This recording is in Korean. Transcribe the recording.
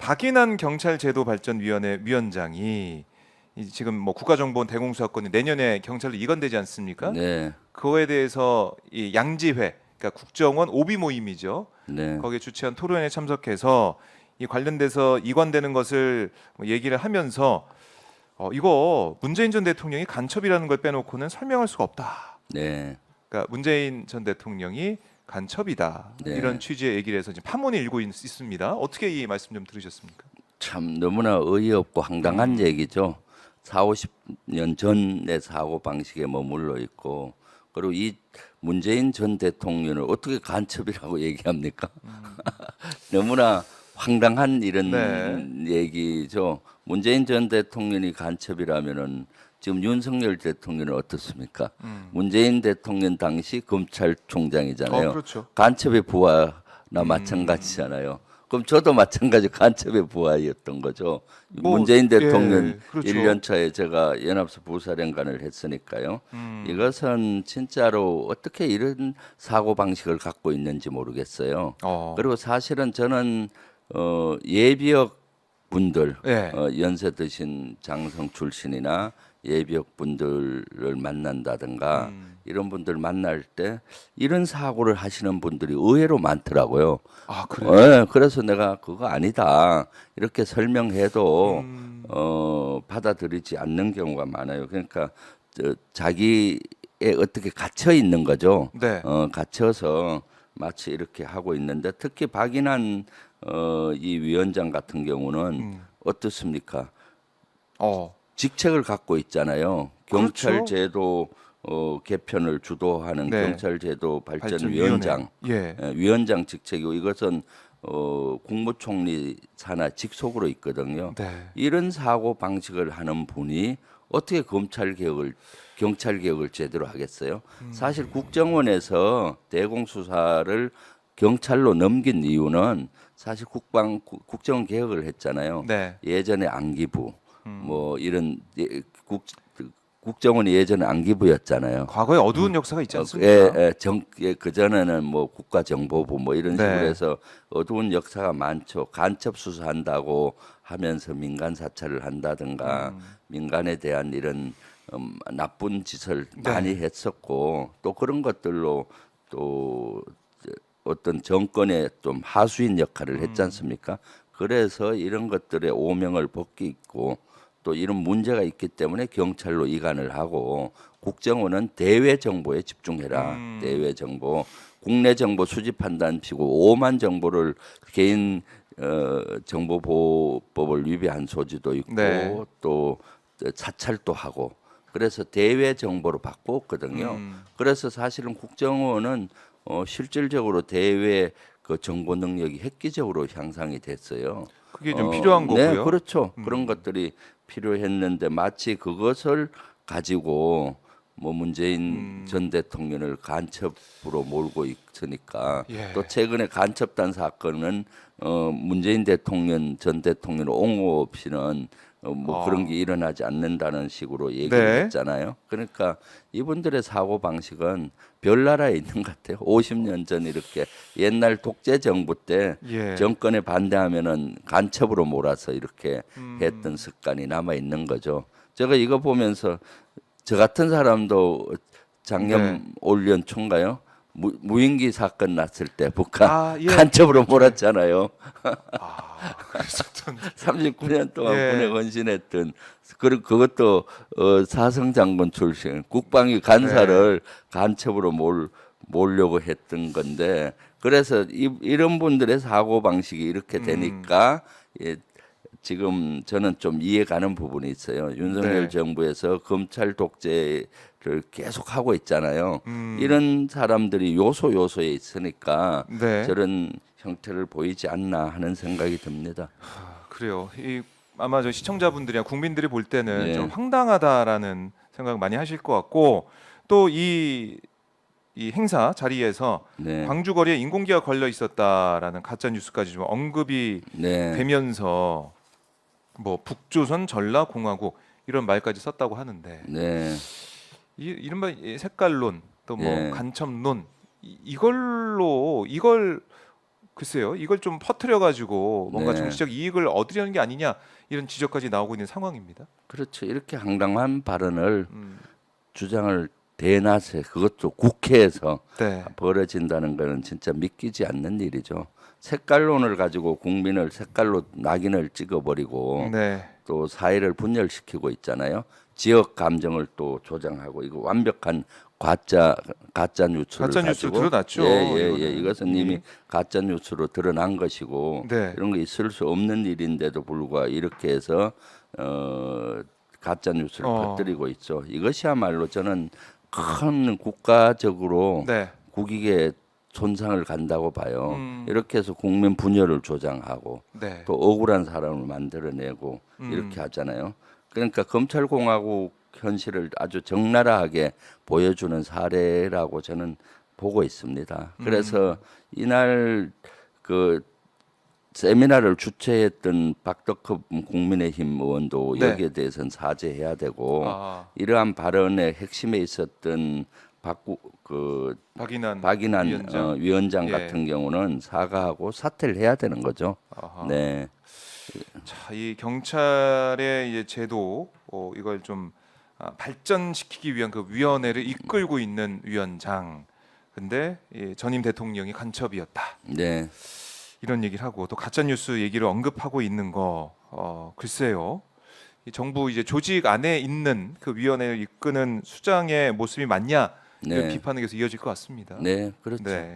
박인환 경찰제도발전위원회 위원장이 지금 뭐 국가정보원 대공수사권이 내년에 경찰로 이관되지 않습니까? 네, 그거에 대해서 이 양지회, 그러니까 국정원 오비 모임이죠. 네, 거기에 주최한 토론회에 참석해서 이 관련돼서 이관되는 것을 뭐 얘기를 하면서 이거 문재인 전 대통령이 간첩이라는 걸 빼놓고는 설명할 수가 없다. 네, 그러니까 문재인 전 대통령이 간첩이다. 네. 이런 취지의 얘기를 해서 지금 파문이 일고 있습니다. 어떻게 이 말씀 좀 들으셨습니까? 참 너무나 어이없고 황당한 얘기죠. 4, 50년 전의 사고 방식에 머물러 있고, 그리고 이 문재인 전 대통령을 어떻게 간첩이라고 얘기합니까? 너무나 황당한 이런 네. 얘기죠. 문재인 전 대통령이 간첩이라면은 지금 윤석열 대통령은 어떻습니까? 문재인 대통령 당시 검찰총장이잖아요. 그렇죠. 간첩의 부하나 마찬가지잖아요. 그럼 저도 마찬가지 간첩의 부하였던 거죠. 뭐, 문재인 대통령 예, 그렇죠. 1년 차에 제가 연합수 부사령관을 했으니까요. 이것은 진짜로 어떻게 이런 사고 방식을 갖고 있는지 모르겠어요. 그리고 사실은 저는 예비역 분들, 예. 연세 드신 장성 출신이나 예비역 분들을 만난다든가 이런 분들 만날 때 이런 사고를 하시는 분들이 의외로 많더라고요. 아, 그래요? 예, 그래서 내가 그거 아니다 이렇게 설명해도 받아들이지 않는 경우가 많아요. 그러니까 자기의 어떻게 갇혀 있는 거죠. 네. 갇혀서 마치 이렇게 하고 있는데 특히 박인환 이 위원장 같은 경우는 어떻습니까? 어. 직책을 갖고 있잖아요. 그렇죠. 경찰제도 개편을 주도하는 네. 경찰제도 발전위원장 예. 위원장 직책이고 이것은 국무총리 산하 직속으로 있거든요. 네. 이런 사고 방식을 하는 분이 어떻게 경찰 개혁을 제대로 하겠어요? 사실 국정원에서 대공수사를 경찰로 넘긴 이유는 사실 국정원 개혁을 했잖아요. 네. 예전에 안기부 뭐 이런 국정원이 예전에 안기부였잖아요. 과거에 어두운 역사가 있지 않습니까? 그 전에는 뭐 국가정보부 뭐 이런 네. 식으로 해서 어두운 역사가 많죠. 간첩 수사한다고 하면서 민간 사찰을 한다든가 민간에 대한 이런 나쁜 짓을 많이 했었고 또 그런 것들로 또 어떤 정권의 좀 하수인 역할을 했지 않습니까? 그래서 이런 것들의 오명을 벗기 있고 또 이런 문제가 있기 때문에 경찰로 이관을 하고 국정원은 대외 정보에 집중해라. 대외 정보, 국내 정보 수집한다는 피고 오만 정보를 개인 정보보호법을 위배한 소지도 있고 네. 또 사찰도 하고 그래서 대외 정보로 바꿨거든요. 그래서 사실은 국정원은 실질적으로 대외 그 정보 능력이 획기적으로 향상이 됐어요. 그게 좀 필요한 네, 거고요. 그렇죠. 그런 것들이 필요했는데 마치 그것을 가지고 뭐 문재인 전 대통령을 간첩으로 몰고 있으니까 예. 또 최근에 간첩단 사건은 문재인 전 대통령 옹호 없이는 뭐 그런 게 일어나지 않는다는 식으로 얘기를 네. 했잖아요. 그러니까 이분들의 사고 방식은 별 나라에 있는 것 같아요. 50년 전 이렇게 옛날 독재 정부 때 예. 정권에 반대하면은 간첩으로 몰아서 이렇게 했던 습관이 남아 있는 거죠. 제가 이거 보면서 저 같은 사람도 작년 올연 초인가요? 무인기 사건 났을 때 북한 예. 간첩으로 몰았잖아요. 그랬었던 39년 동안 예. 군에 헌신했던 그리고 그것도 사성 장군 출신 국방위 간사를 간첩으로 몰려고 했던 건데 그래서 이런 분들의 사고 방식이 이렇게 되니까 지금 저는 좀 이해가는 부분이 있어요. 윤석열 네. 정부에서 검찰 독재를 계속 하고 있잖아요. 이런 사람들이 요소에 있으니까 네. 저런 형태를 보이지 않나 하는 생각이 듭니다. 그래요. 아마 저 시청자분들이나 국민들이 볼 때는 예. 좀 황당하다라는 생각 많이 하실 것 같고 또 이 행사 자리에서 네. 광주 거리에 인공기가 걸려 있었다라는 가짜 뉴스까지 좀 언급이 네. 되면서 뭐 북조선 전라공화국 이런 말까지 썼다고 하는데 네. 이른바 색깔론 또 뭐 예. 간첩론 이걸 글쎄요, 이걸 좀 퍼뜨려 가지고 뭔가 네. 정치적 이익을 얻으려는 게 아니냐 이런 지적까지 나오고 있는 상황입니다. 그렇죠. 이렇게 황당한 발언을 음, 주장을 대낮에 그것도 국회에서 네, 벌어진다는 거는 진짜 믿기지 않는 일이죠. 색깔론을 가지고 국민을 색깔로 낙인을 찍어버리고 네, 또 사회를 분열시키고 있잖아요. 지역 감정을 또 조장하고 이거 완벽한 가짜 뉴스를 가짜 뉴스 가지고 드러났죠. 예. 이거는. 이것은 이미 가짜 뉴스로 드러난 것이고 네. 이런 거 있을 수 없는 일인데도 불구하고 이렇게 해서 가짜 뉴스를 퍼뜨리고 있죠. 이것이야말로 저는 큰 국가적으로 네, 국익에 손상을 간다고 봐요. 음. 이렇게 해서 국민 분열을 조장하고 네, 또 억울한 사람을 만들어내고 이렇게 하잖아요. 그러니까 검찰공화국 현실을 아주 적나라하게 보여주는 사례라고 저는 보고 있습니다. 그래서 이날 그 세미나를 주최했던 박덕흠 국민의힘 의원도 네. 여기에 대해서는 사죄해야 되고 아, 이러한 발언의 핵심에 있었던 박인환 박인환 위원장. 위원장 예. 같은 경우는 사과하고 사퇴를 해야 되는 거죠. 아하. 네. 자, 이 경찰의 이제 제도 이걸 좀 발전시키기 위한 그 위원회를 이끌고 있는 위원장. 근데 이 전임 대통령이 간첩이었다. 네. 이런 얘기를 하고 또 가짜 뉴스 얘기를 언급하고 있는 거 글쎄요. 이 정부 이제 조직 안에 있는 그 위원회를 이끄는 수장의 모습이 맞냐 이런 네. 비판이 계속 이어질 것 같습니다. 네. 그렇죠. 네.